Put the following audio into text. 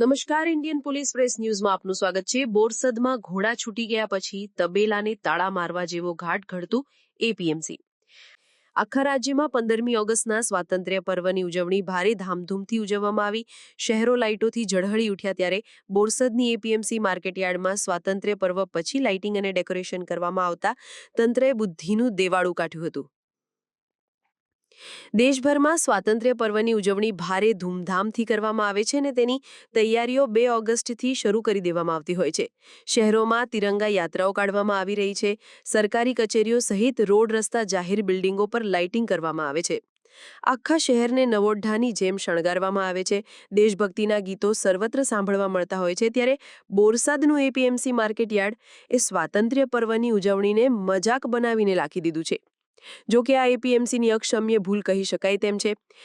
નમસ્કાર, Indian police press ન્યૂઝમાં આપનું સ્વાગત છે. બોરસદમાં ઘોડા છૂટી ગયા પછી તબેલાને તાળા મારવા જેવો ઘાટ ઘડતું એપીએમસી. આખા રાજ્યમાં 15મી ઓગસ્ટના સ્વાતંત્ર્ય પર્વની ઉજવણી ભારે ધામધૂમથી ઉજવવામાં આવી. શહેરો લાઇટોથી ઝળહળી ઉઠ્યા ત્યારે બોરસદની એપીએમસી માર્કેટયાર્ડમાં સ્વાતંત્ર્ય પર્વ પછી લાઇટિંગ અને ડેકોરેશન કરવામાં આવતા તંત્રએ બુદ્ધિનું દેવાળું કાઢ્યું હતું. દેશભરમાં સ્વાતંત્ર્ય પર્વની ઉજવણી ભારે ધૂમધામથી કરવામાં આવે છે અને તેની તૈયારીઓ 2 ઓગસ્ટથી શરૂ કરી દેવામાં આવતી હોય છે. શહેરોમાં તિરંગા યાત્રાઓ કાઢવામાં આવી રહી છે. સરકારી કચેરીઓ સહિત રોડ રસ્તા જાહેર બિલ્ડિંગો પર લાઇટિંગ કરવામાં આવે છે. આખા શહેરને નવોઢાની જેમ શણગારવામાં આવે છે. દેશભક્તિના ગીતો સર્વત્ર સાંભળવા મળતા હોય છે. ત્યારે બોરસદનું એપીએમસી માર્કેટયાર્ડ એ સ્વાતંત્ર્ય પર્વની ઉજવણીને મજાક બનાવીને લાખી દીધું છે. જો કે આ એપીએમસીની અક્ષમ્ય ભૂલ કહી શકાય તેમ છે.